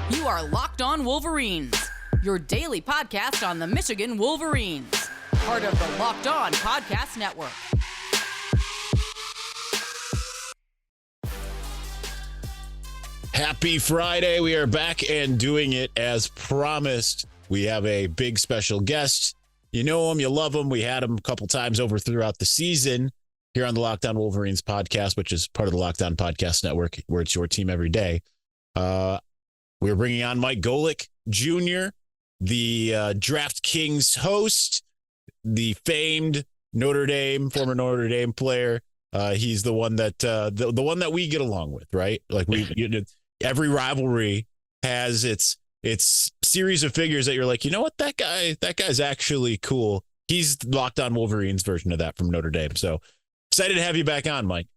You are Locked On Wolverines, your daily podcast on the Michigan Wolverines, part of the Locked On Podcast Network. Happy Friday. We are back and doing it as promised. We have a big special guest. You know him, you love him. We had him a couple times over throughout the season here on the Locked On Wolverines podcast, which is part of the Locked On Podcast Network, where it's your team every day. We're bringing on Mike Golic Jr., the DraftKings host, the famed former Notre Dame player. He's the one that the one that we get along with, right? Like every rivalry has its series of figures that you're like, you know what, that guy's actually cool. He's the Locked On Wolverines version of that from Notre Dame. So excited to have you back on, Mike.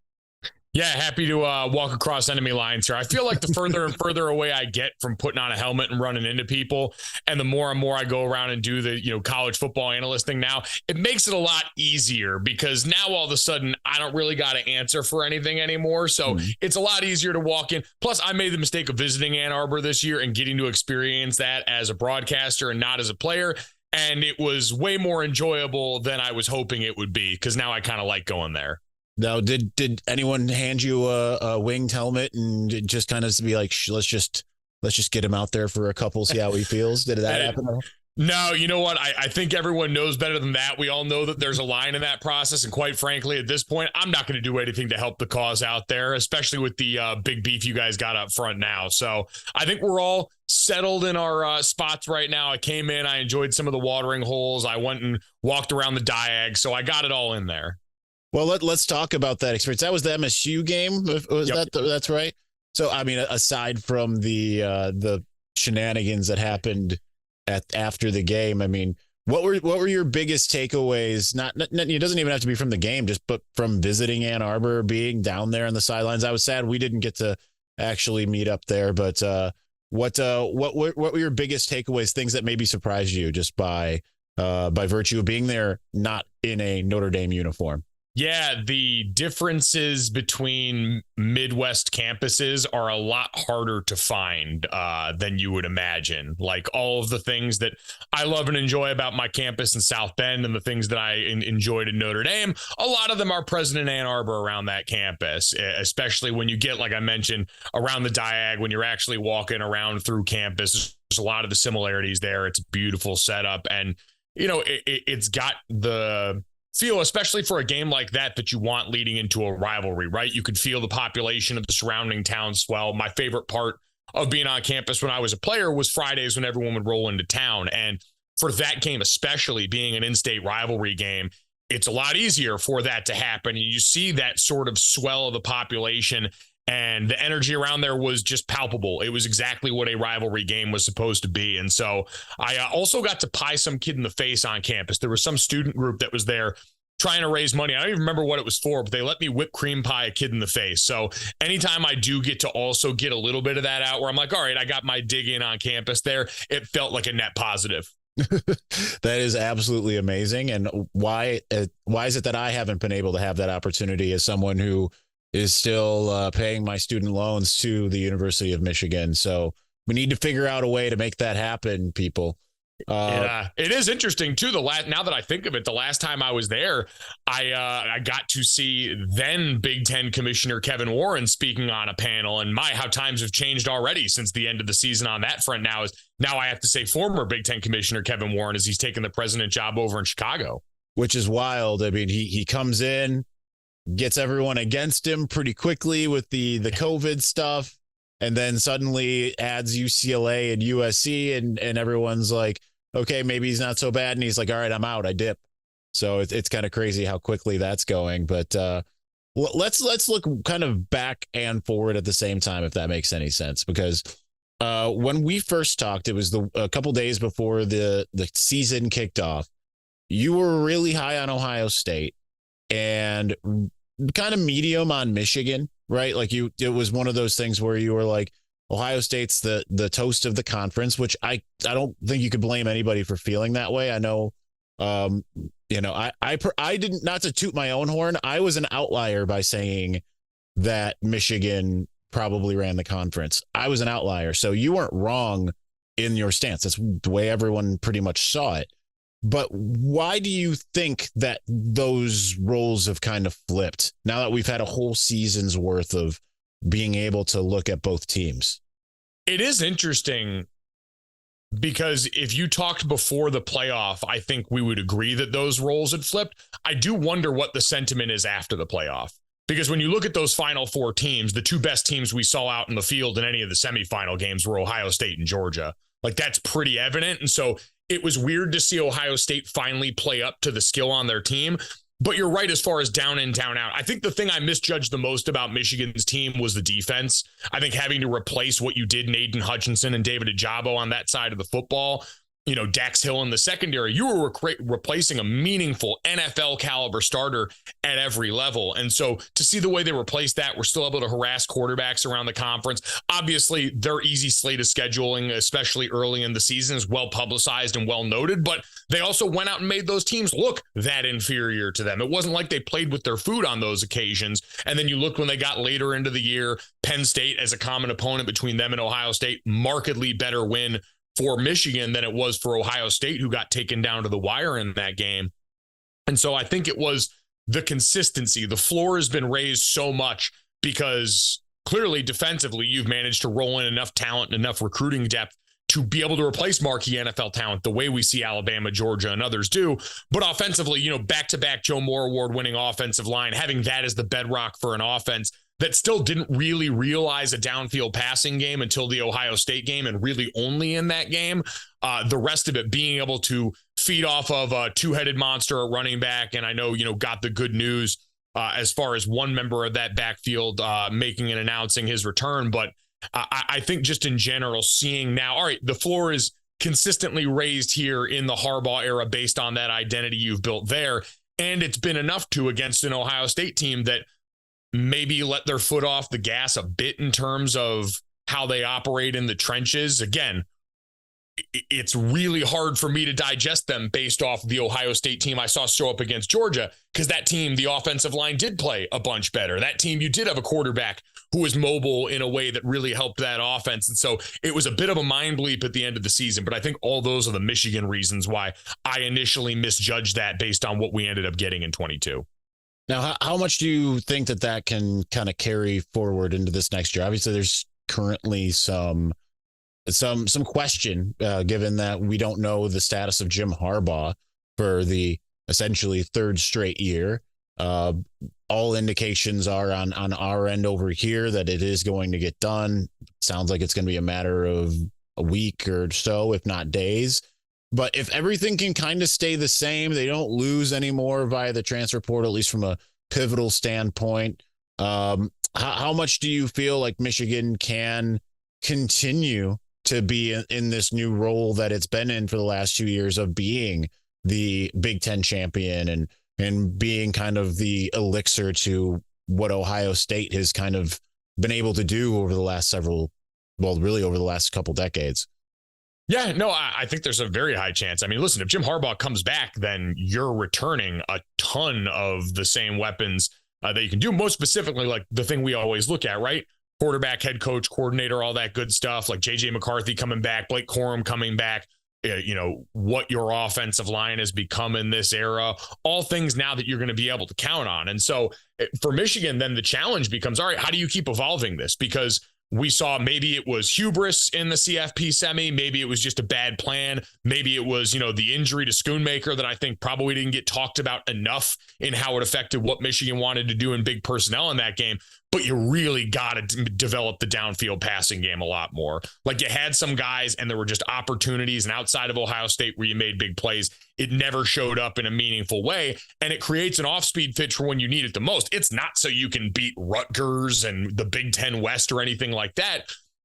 Yeah, happy to walk across enemy lines here. I feel like the further and further away I get from putting on a helmet and running into people, and the more and more I go around and do the college football analyst thing now, it makes it a lot easier because now all of a sudden I don't really got to answer for anything anymore. So it's a lot easier to walk in. Plus, I made the mistake of visiting Ann Arbor this year and getting to experience that as a broadcaster and not as a player. And it was way more enjoyable than I was hoping it would be because now I kind of like going there. Now, did anyone hand you a winged helmet and just kind of be like, let's just get him out there for a couple, see how he feels? Did that happen? No, you know what? I think everyone knows better than that. We all know that there's a line in that process. And quite frankly, at this point, I'm not going to do anything to help the cause out there, especially with the big beef you guys got up front now. So I think we're all settled in our spots right now. I came in, I enjoyed some of the watering holes. I went and walked around the diag. So I got it all in there. Well, let's talk about that experience. That was the MSU game. That's right? So, I mean, aside from the shenanigans that happened after the game, I mean, what were your biggest takeaways? Not it doesn't even have to be from the game, but from visiting Ann Arbor, being down there on the sidelines. I was sad we didn't get to actually meet up there, but what were your biggest takeaways? Things that maybe surprised you just by virtue of being there, not in a Notre Dame uniform. Yeah, the differences between Midwest campuses are a lot harder to find than you would imagine. Like all of the things that I love and enjoy about my campus in South Bend and the things that I enjoyed in Notre Dame, a lot of them are present in Ann Arbor around that campus, especially when you get, like I mentioned, around the diag, when you're actually walking around through campus. There's a lot of the similarities there. It's a beautiful setup. And, it's got the feel, especially for a game like that you want leading into a rivalry, right? You could feel the population of the surrounding town swell. My favorite part of being on campus when I was a player was Fridays when everyone would roll into town. And for that game, especially being an in-state rivalry game, it's a lot easier for that to happen. And you see that sort of swell of the population, and the energy around there was just palpable. It was exactly what a rivalry game was supposed to be. And so I also got to pie some kid in the face on campus. There was some student group that was there trying to raise money. I don't even remember what it was for, but they let me whipped cream pie a kid in the face. So anytime I do get to also get a little bit of that out where I'm like, all right, I got my dig in on campus there, it felt like a net positive. That is absolutely amazing. And why is it that I haven't been able to have that opportunity as someone who is still paying my student loans to the University of Michigan? So we need to figure out a way to make that happen, people. Yeah, it is interesting too. Now that I think of it, the last time I was there, I got to see then Big Ten Commissioner Kevin Warren speaking on a panel, and how times have changed already since the end of the season on that front. Now I have to say former Big Ten Commissioner Kevin Warren, as he's taken the president job over in Chicago, which is wild. I mean, he comes in, gets everyone against him pretty quickly with the COVID stuff, and then suddenly adds UCLA and USC, and everyone's like, okay, maybe he's not so bad. And he's like, all right, I'm out. I dip. So it's kind of crazy how quickly that's going. But let's look kind of back and forward at the same time, if that makes any sense, because when we first talked, it was a couple days before the season kicked off. You were really high on Ohio State and kind of medium on Michigan, right? Like it was one of those things where you were like, Ohio State's the toast of the conference, which I don't think you could blame anybody for feeling that way. I know, I didn't, not to toot my own horn, I was an outlier by saying that Michigan probably ran the conference. I was an outlier. So you weren't wrong in your stance. That's the way everyone pretty much saw it. But why do you think that those roles have kind of flipped now that we've had a whole season's worth of being able to look at both teams? It is interesting because if you talked before the playoff, I think we would agree that those roles had flipped. I do wonder what the sentiment is after the playoff, because when you look at those final four teams, the two best teams we saw out in the field in any of the semifinal games were Ohio State and Georgia. Like, that's pretty evident. And so it was weird to see Ohio State finally play up to the skill on their team. But you're right as far as down in, down out. I think the thing I misjudged the most about Michigan's team was the defense. I think having to replace what you did in Aiden Hutchinson and David Ajabo on that side of the football, you know, Dax Hill in the secondary, you were replacing a meaningful NFL caliber starter at every level. And so to see the way they replaced that, we're still able to harass quarterbacks around the conference. Obviously, their easy slate of scheduling, especially early in the season, is well publicized and well noted, but they also went out and made those teams look that inferior to them. It wasn't like they played with their food on those occasions. And then you look when they got later into the year, Penn State as a common opponent between them and Ohio State, markedly better win for Michigan than it was for Ohio State, who got taken down to the wire in that game. And so I think it was the consistency. The floor has been raised so much because clearly defensively, you've managed to roll in enough talent and enough recruiting depth to be able to replace marquee NFL talent the way we see Alabama, Georgia, and others do. But offensively, you know, back-to-back Joe Moore award-winning offensive line, having that as the bedrock for an offense that still didn't really realize a downfield passing game until the Ohio State game, and really only in that game. The rest of it being able to feed off of a two-headed monster at running back. And I know, you know, got the good news as far as one member of that backfield making and announcing his return. But I think just in general, seeing now, all right, the floor is consistently raised here in the Harbaugh era based on that identity you've built there. And it's been enough to against an Ohio State team that maybe let their foot off the gas a bit in terms of how they operate in the trenches. Again, it's really hard for me to digest them based off the Ohio State team I saw show up against Georgia, because that team, the offensive line did play a bunch better. That team, you did have a quarterback who was mobile in a way that really helped that offense. And so it was a bit of a mind bleep at the end of the season. But I think all those are the Michigan reasons why I initially misjudged that based on what we ended up getting in 22. Now, how much do you think that can kind of carry forward into this next year? Obviously, there's currently some question, given that we don't know the status of Jim Harbaugh for the essentially third straight year. All indications are on our end over here that it is going to get done. Sounds like it's going to be a matter of a week or so, if not days. But if everything can kind of stay the same, they don't lose anymore via the transfer portal, at least from a pivotal standpoint. How much do you feel like Michigan can continue to be in this new role that it's been in for the last 2 years of being the Big Ten champion and being kind of the elixir to what Ohio State has kind of been able to do over the last over the last couple decades? Yeah, no, I think there's a very high chance. I mean, listen, if Jim Harbaugh comes back, then you're returning a ton of the same weapons that you can do. Most specifically, like the thing we always look at, right? Quarterback, head coach, coordinator, all that good stuff, like JJ McCarthy coming back, Blake Corum coming back, you know, what your offensive line has become in this era, all things now that you're going to be able to count on. And so for Michigan, then the challenge becomes, all right, how do you keep evolving this? Because we saw maybe it was hubris in the CFP semi. Maybe it was just a bad plan. Maybe it was, you know, the injury to Schoonmaker that I think probably didn't get talked about enough in how it affected what Michigan wanted to do in big personnel in that game. But you really got to develop the downfield passing game a lot more. Like, you had some guys and there were just opportunities, and outside of Ohio State where you made big plays, it never showed up in a meaningful way. And it creates an off-speed pitch for when you need it the most. It's not so you can beat Rutgers and the Big Ten West or anything like that.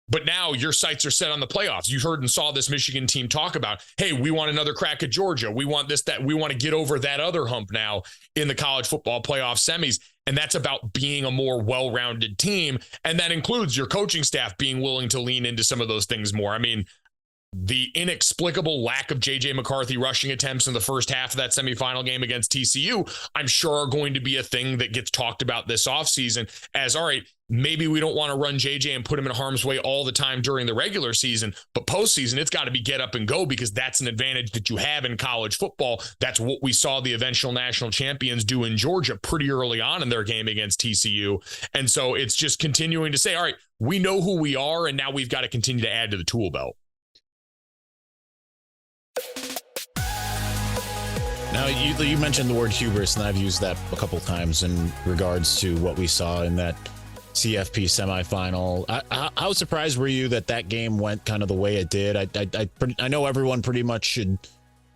But now your sights are set on the playoffs. You heard and saw this Michigan team talk about, hey, we want another crack at Georgia. We want this, that. We want to get over that other hump now in the college football playoff semis. And that's about being a more well-rounded team. And that includes your coaching staff being willing to lean into some of those things more. I mean, the inexplicable lack of JJ McCarthy rushing attempts in the first half of that semifinal game against TCU, I'm sure are going to be a thing that gets talked about this offseason as, all right, maybe we don't want to run JJ and put him in harm's way all the time during the regular season, but postseason, it's got to be get up and go, because that's an advantage that you have in college football. That's what we saw the eventual national champions do in Georgia pretty early on in their game against TCU. And so it's just continuing to say, all right, we know who we are, and now we've got to continue to add to the tool belt. Now, you mentioned the word hubris, and I've used that a couple times in regards to what we saw in that CFP semifinal. How surprised were you that game went kind of the way it did? I know everyone pretty much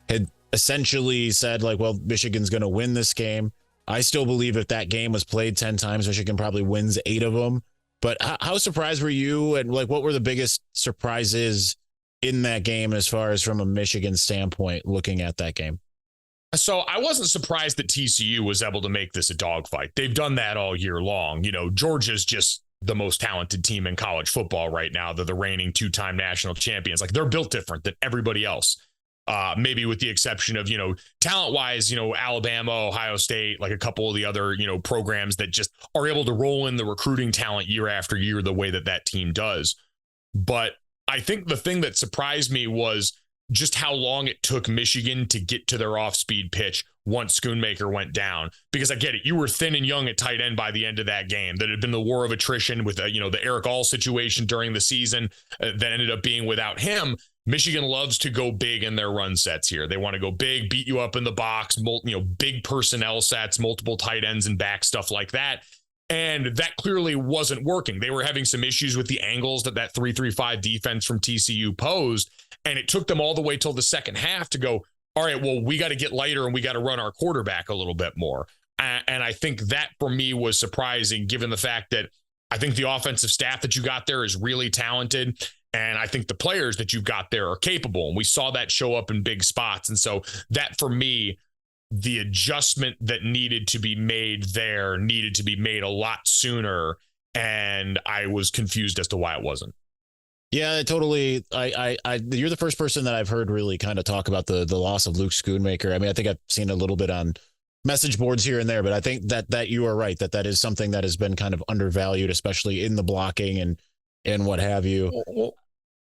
had essentially said, like, well, Michigan's going to win this game. I still believe if that game was played 10 times, Michigan probably wins 8 of them. But how surprised were you? And like, what were the biggest surprises in that game as far as from a Michigan standpoint, looking at that game? So I wasn't surprised that TCU was able to make this a dogfight. They've done that all year long. You know, Georgia's just the most talented team in college football right now. They're the reigning 2-time national champions. Like, they're built different than everybody else. Maybe with the exception of, talent-wise, Alabama, Ohio State, like a couple of the other, programs that just are able to roll in the recruiting talent year after year the way that team does. But I think the thing that surprised me was just how long it took Michigan to get to their off-speed pitch once Schoonmaker went down. Because I get it, you were thin and young at tight end by the end of that game. That had been the war of attrition with the Eric All situation during the season that ended up being without him. Michigan loves to go big in their run sets here. They want to go big, beat you up in the box, big personnel sets, multiple tight ends and back, stuff like that. And that clearly wasn't working. They were having some issues with the angles that 3-3-5 defense from TCU posed. And it took them all the way till the second half to go, all right, well, we got to get lighter and we got to run our quarterback a little bit more. And I think that for me was surprising, given the fact that I think the offensive staff that you got there is really talented. And I think the players that you've got there are capable. And we saw that show up in big spots. And so that, for me, the adjustment that needed to be made there needed to be made a lot sooner. And I was confused as to why it wasn't. Yeah, totally. You're the first person that I've heard really kind of talk about the loss of Luke Schoonmaker. I mean, I think I've seen a little bit on message boards here and there, but I think that you are right, that is something that has been kind of undervalued, especially in the blocking and what have you.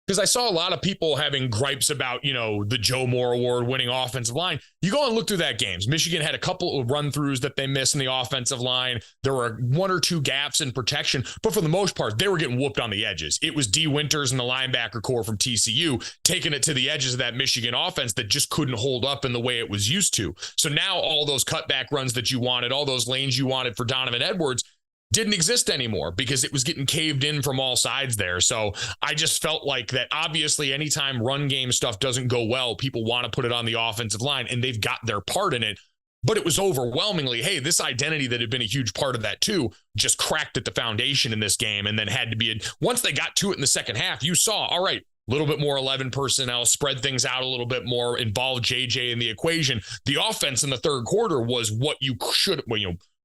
Because I saw a lot of people having gripes about, the Joe Moore Award winning offensive line. You go and look through that games. Michigan had a couple of run-throughs that they missed in the offensive line. There were 1 or 2 gaps in protection, but for the most part, they were getting whooped on the edges. It was D. Winters and the linebacker core from TCU taking it to the edges of that Michigan offense that just couldn't hold up in the way it was used to. So now all those cutback runs that you wanted, all those lanes you wanted for Donovan Edwards, didn't exist anymore because it was getting caved in from all sides there. So I just felt like that obviously anytime run game stuff doesn't go well, people want to put it on the offensive line, and they've got their part in it. But it was overwhelmingly, hey, this identity that had been a huge part of that too, just cracked at the foundation in this game, and then had to be, once they got to it in the second half, you saw, all right, a little bit more 11 personnel, spread things out a little bit more, involve JJ in the equation. The offense in the third quarter was what you should,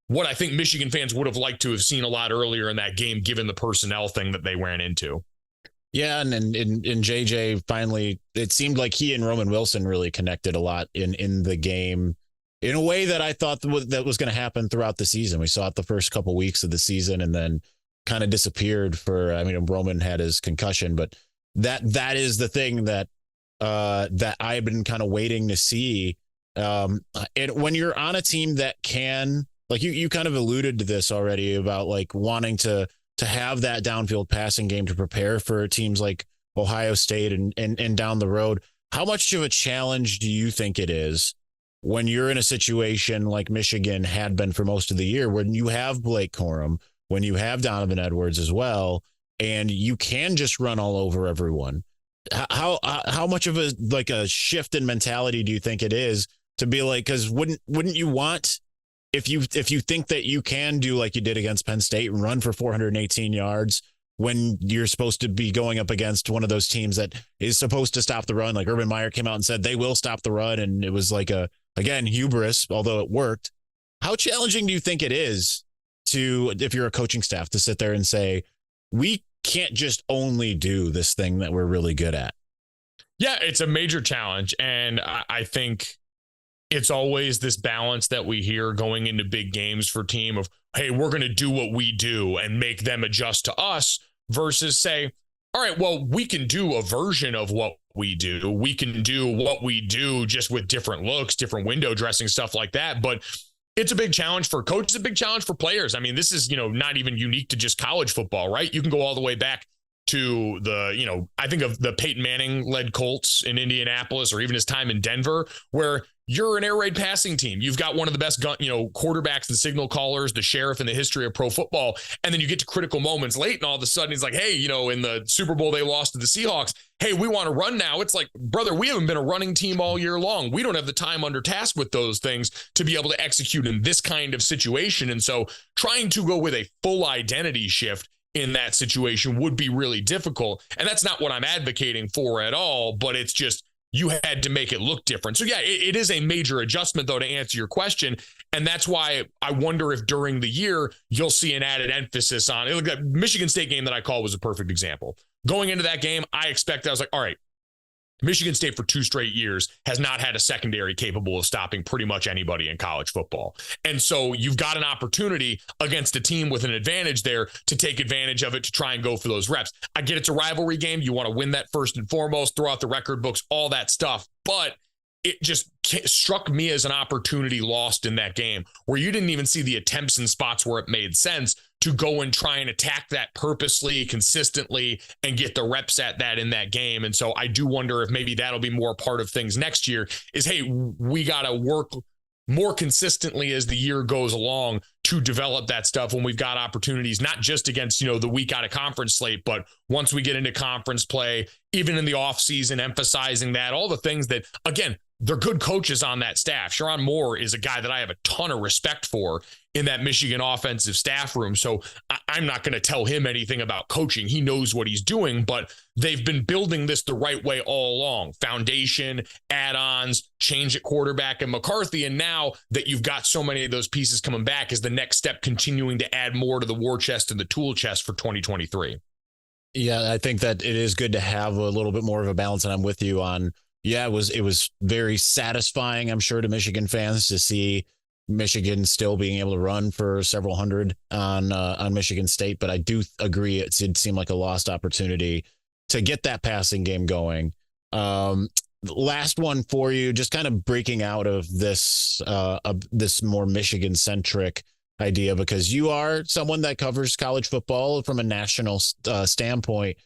what I think Michigan fans would have liked to have seen a lot earlier in that game, given the personnel thing that they ran into. Yeah, and JJ finally, it seemed like he and Roman Wilson really connected a lot in the game in a way that I thought that was going to happen throughout the season. We saw it the first couple weeks of the season and then kind of disappeared Roman had his concussion, but that is the thing that I've been kind of waiting to see. And when you're on a team that can, like you kind of alluded to this already about like wanting to have that downfield passing game to prepare for teams like Ohio State and down the road. How much of a challenge do you think it is when you're in a situation like Michigan had been for most of the year, when you have Blake Corum, when you have Donovan Edwards as well, and you can just run all over everyone? How much of a shift in mentality do you think it is to be like, because wouldn't you want, if you think that you can do like you did against Penn State and run for 418 yards when you're supposed to be going up against one of those teams that is supposed to stop the run, like Urban Meyer came out and said they will stop the run, and it was like again, hubris, although it worked. How challenging do you think it is to, if you're a coaching staff, to sit there and say, we can't just only do this thing that we're really good at? Yeah, it's a major challenge. And I think it's always this balance that we hear going into big games for team of, hey, we're going to do what we do and make them adjust to us, versus say, all right, well, we can do a version of what we do. We can do what we do just with different looks, different window dressing, stuff like that. But it's a big challenge for coaches, a big challenge for players. I mean, this is, not even unique to just college football, right? You can go all the way back to the, I think of the Peyton Manning led Colts in Indianapolis, or even his time in Denver, where you're an air raid passing team. You've got one of the best quarterbacks and signal callers, the sheriff in the history of pro football. And then you get to critical moments late, and all of a sudden he's like, hey, in the Super Bowl, they lost to the Seahawks. Hey, we want to run now. It's like, brother, we haven't been a running team all year long. We don't have the time under task with those things to be able to execute in this kind of situation. And so trying to go with a full identity shift in that situation would be really difficult. And that's not what I'm advocating for at all, but it's just, you had to make it look different. So yeah, it is a major adjustment, though, to answer your question. And that's why I wonder if during the year, you'll see an added emphasis on it. That Michigan State game that I called was a perfect example. Going into that game, I was like, all right, Michigan State for 2 straight years has not had a secondary capable of stopping pretty much anybody in college football. And so you've got an opportunity against a team with an advantage there to take advantage of it, to try and go for those reps. I get it's a rivalry game. You want to win that first and foremost, throw out the record books, all that stuff. But it just struck me as an opportunity lost in that game, where you didn't even see the attempts in spots where it made sense to go and try and attack that purposely, consistently, and get the reps at that in that game. And so I do wonder if maybe that'll be more part of things next year, is, hey, we got to work more consistently as the year goes along to develop that stuff when we've got opportunities, not just against, the week out of conference slate, but once we get into conference play, even in the offseason, emphasizing that, all the things that, again, they're good coaches on that staff. Sharon Moore is a guy that I have a ton of respect for in that Michigan offensive staff room. So I'm not going to tell him anything about coaching. He knows what he's doing, but they've been building this the right way all along. Foundation, add-ons, change at quarterback and McCarthy. And now that you've got so many of those pieces coming back, is the next step continuing to add more to the war chest and the tool chest for 2023. Yeah, I think that it is good to have a little bit more of a balance. And I'm with you on, yeah, it was very satisfying, I'm sure, to Michigan fans to see Michigan still being able to run for several hundred on Michigan State. But I do agree it did seem like a lost opportunity to get that passing game going. Last one for you, just kind of breaking out of this more Michigan centric idea, because you are someone that covers college football from a national standpoint,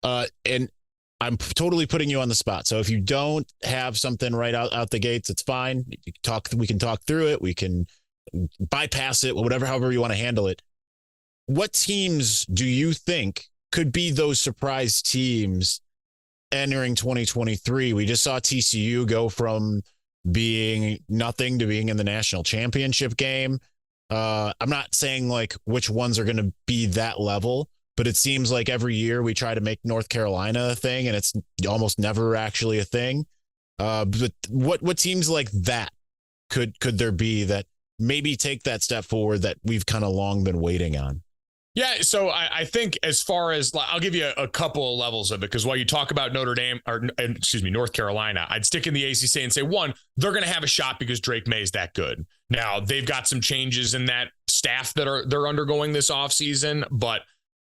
and I'm totally putting you on the spot. So if you don't have something right out the gates, it's fine. We can talk through it. We can bypass it, however you want to handle it. What teams do you think could be those surprise teams entering 2023? We just saw TCU go from being nothing to being in the national championship game. I'm not saying like which ones are going to be that level, but it seems like every year we try to make North Carolina a thing, and it's almost never actually a thing. But what teams like that could there be that maybe take that step forward that we've kind of long been waiting on? Yeah, so I think as far as, I'll give you a couple of levels of it, because while you talk about North Carolina, I'd stick in the ACC and say, one, they're going to have a shot because Drake May is that good. Now, they've got some changes in that staff that they're undergoing this offseason, but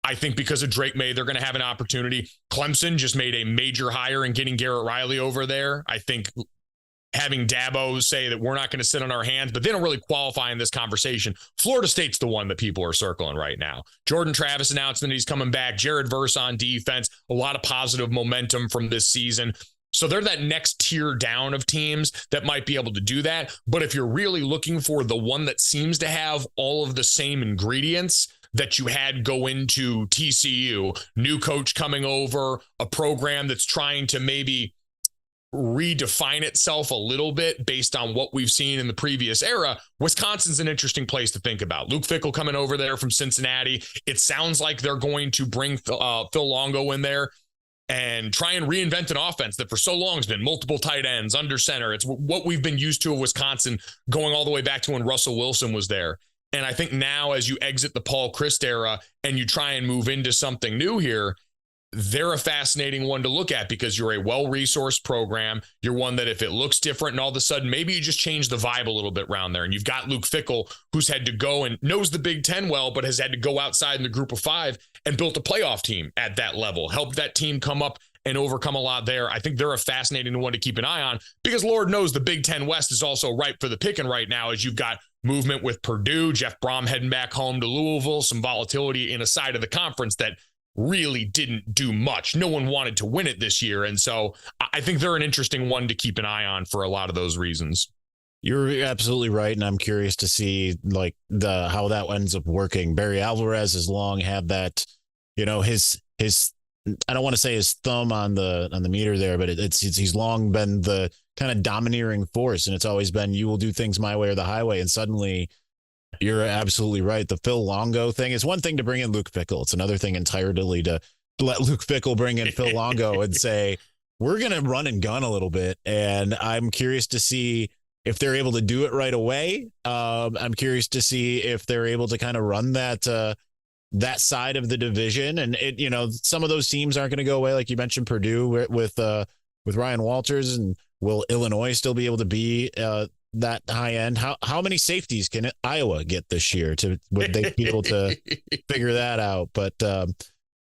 I think because of Drake May, they're going to have an opportunity. Clemson just made a major hire in getting Garrett Riley over there. I think having Dabo say that we're not going to sit on our hands, but they don't really qualify in this conversation. Florida State's the one that people are circling right now. Jordan Travis announced that he's coming back. Jared Verse on defense, a lot of positive momentum from this season. So they're that next tier down of teams that might be able to do that. But if you're really looking for the one that seems to have all of the same ingredients that you had go into TCU, new coach coming over, a program that's trying to maybe redefine itself a little bit based on what we've seen in the previous era, Wisconsin's an interesting place to think about. Luke Fickell coming over there from Cincinnati. It sounds like they're going to bring Phil Longo in there and try and reinvent an offense that for so long has been multiple tight ends, under center. It's what we've been used to of Wisconsin going all the way back to when Russell Wilson was there. And I think now as you exit the Paul Chryst era and you try and move into something new here, they're a fascinating one to look at because you're a well-resourced program. You're one that if it looks different and all of a sudden maybe you just change the vibe a little bit around there. And you've got Luke Fickell, who's had to go and knows the Big Ten well, but has had to go outside in the group of 5 and built a playoff team at that level, helped that team come up and overcome a lot there. I think they're a fascinating one to keep an eye on because Lord knows the Big Ten West is also ripe for the picking right now as you've got movement with Purdue, Jeff Brom heading back home to Louisville, some volatility in a side of the conference that really didn't do much. No one wanted to win it this year. And so I think they're an interesting one to keep an eye on for a lot of those reasons. You're absolutely right. And I'm curious to see like how that ends up working. Barry Alvarez has long had that, his I don't want to say his thumb on the meter there, but he's long been the kind of domineering force. And it's always been, you will do things my way or the highway. And suddenly you're absolutely right. The Phil Longo thing is one thing to bring in Luke Fickell. It's another thing entirely to let Luke Fickell bring in Phil Longo and say, we're going to run and gun a little bit. And I'm curious to see if they're able to do it right away. I'm curious to see if they're able to kind of run that side of the division. And some of those teams aren't going to go away. Like you mentioned, Purdue with Ryan Walters, and will Illinois still be able to be that high end? How many safeties can Iowa get this year? Would they be able to figure that out? But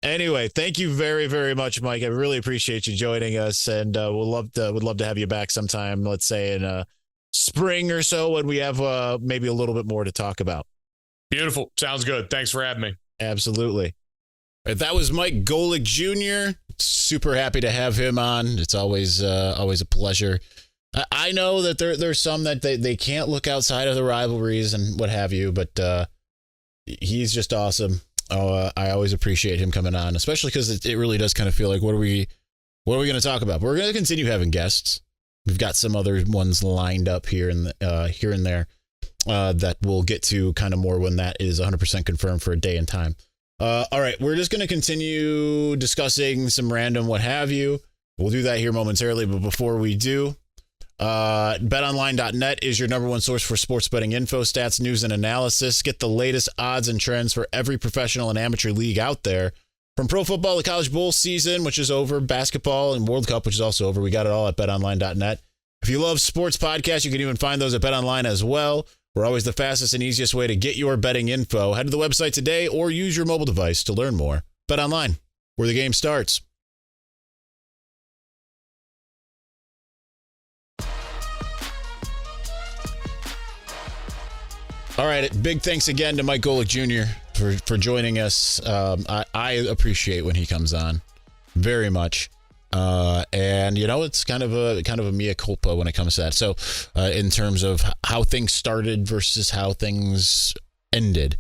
anyway, thank you very, very much, Mike. I really appreciate you joining us, and would love to have you back sometime. Let's say in spring or so when we have maybe a little bit more to talk about. Beautiful. Sounds good. Thanks for having me. Absolutely. That was Mike Golic Jr. Super happy to have him on. It's always a pleasure. I know that there's some that they can't look outside of the rivalries and what have you, but he's just awesome. I always appreciate him coming on, especially because it really does kind of feel like what are we going to talk about? But we're going to continue having guests. We've got some other ones lined up here and there that we'll get to kind of more when that is 100% confirmed for a day and time. All right, we're just going to continue discussing some random what have you. We'll do that here momentarily, but before we do, BetOnline.net is your number one source for sports betting info, stats, news, and analysis. Get the latest odds and trends for every professional and amateur league out there. From pro football to college bowl season, which is over, basketball and World Cup, which is also over. We got it all at BetOnline.net. If you love sports podcasts, you can even find those at BetOnline as well. We're always the fastest and easiest way to get your betting info. Head to the website today or use your mobile device to learn more. BetOnline, where the game starts. All right, big thanks again to Mike Golic Jr. for joining us. I appreciate when he comes on very much. And it's kind of a mea culpa when it comes to that. So, in terms of how things started versus how things ended.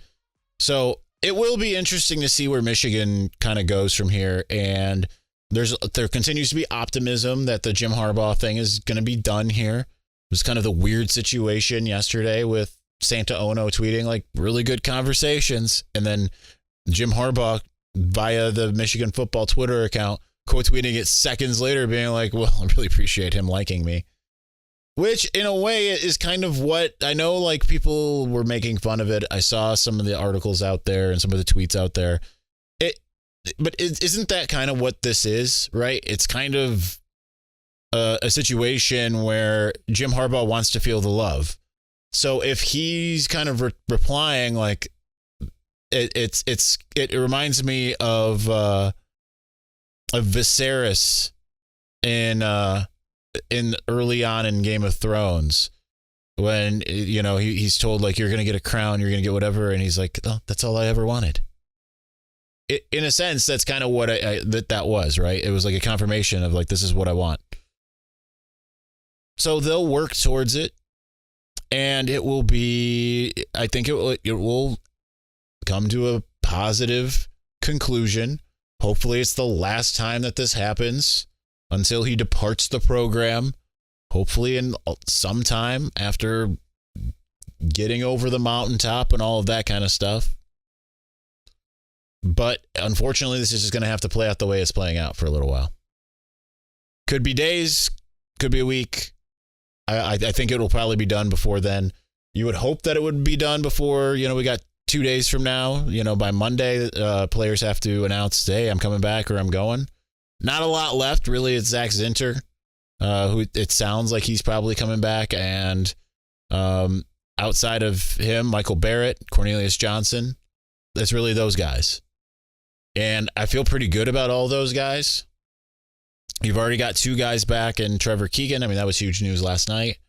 So it will be interesting to see where Michigan kind of goes from here. And there continues to be optimism that the Jim Harbaugh thing is going to be done here. It was kind of the weird situation yesterday with Santa Ono tweeting like really good conversations. And then Jim Harbaugh via the Michigan football Twitter account quote tweeting it seconds later being like, well, I really appreciate him liking me, which in a way is kind of what I know, like people were making fun of it. I saw some of the articles out there and some of the tweets out there. But isn't that kind of what this is, right? It's kind of a situation where Jim Harbaugh wants to feel the love. So if he's kind of replying like it reminds me of Viserys in early on in Game of Thrones when he's told like you're gonna get a crown, you're gonna get whatever, and he's like, oh, that's all I ever wanted. In a sense, that's kind of what that was, right? It was like a confirmation of like, this is what I want. So they'll work towards it. And it will be, I think it will come to a positive conclusion. Hopefully it's the last time that this happens until he departs the program. Hopefully in some time after getting over the mountaintop and all of that kind of stuff. But unfortunately, this is just going to have to play out the way it's playing out for a little while. Could be days, could be a week. I think it will probably be done before then. You would hope that it would be done before, we got 2 days from now, by Monday, players have to announce, hey, I'm coming back or I'm going. Not a lot left. Really, it's Zach Zinter, who it sounds like he's probably coming back. And outside of him, Michael Barrett, Cornelius Johnson, it's really those guys. And I feel pretty good about all those guys. You've already got 2 guys back in Trevor Keegan. I mean, that was huge news last night.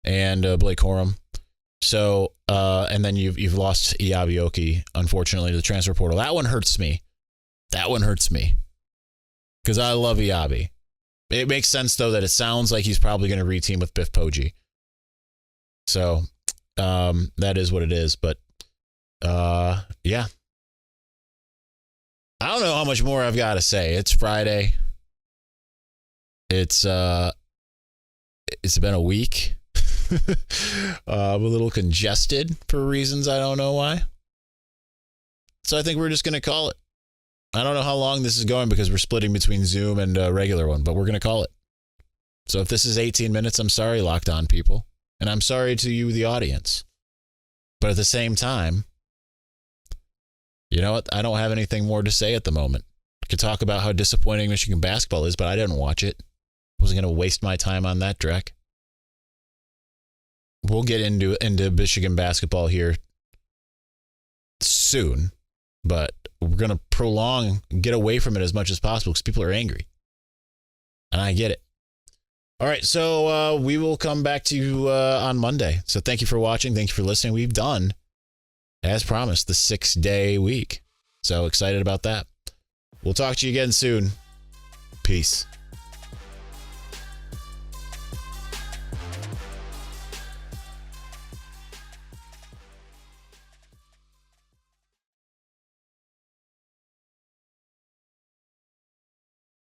And Blake Corum. So, and then you've lost Iabioki, unfortunately, to the transfer portal. That one hurts me. Because I love Iabi. It makes sense, though, that it sounds like he's probably going to reteam with Biff Poggi. So, that is what it is. But, yeah. I don't know how much more I've got to say. It's Friday. It's been a week. I'm a little congested for reasons I don't know why. So I think we're just going to call it. I don't know how long this is going because we're splitting between Zoom and a regular one, but we're going to call it. So if this is 18 minutes, I'm sorry, Locked On people. And I'm sorry to you, the audience. But at the same time, you know what? I don't have anything more to say at the moment. I could talk about how disappointing Michigan basketball is, but I didn't watch it. I wasn't going to waste my time on that, Drek. We'll get into Michigan basketball here soon, but we're going to get away from it as much as possible because people are angry. And I get it. All right, so we will come back to you on Monday. So thank you for watching. Thank you for listening. We've done, as promised, the 6-day week. So excited about that. We'll talk to you again soon. Peace.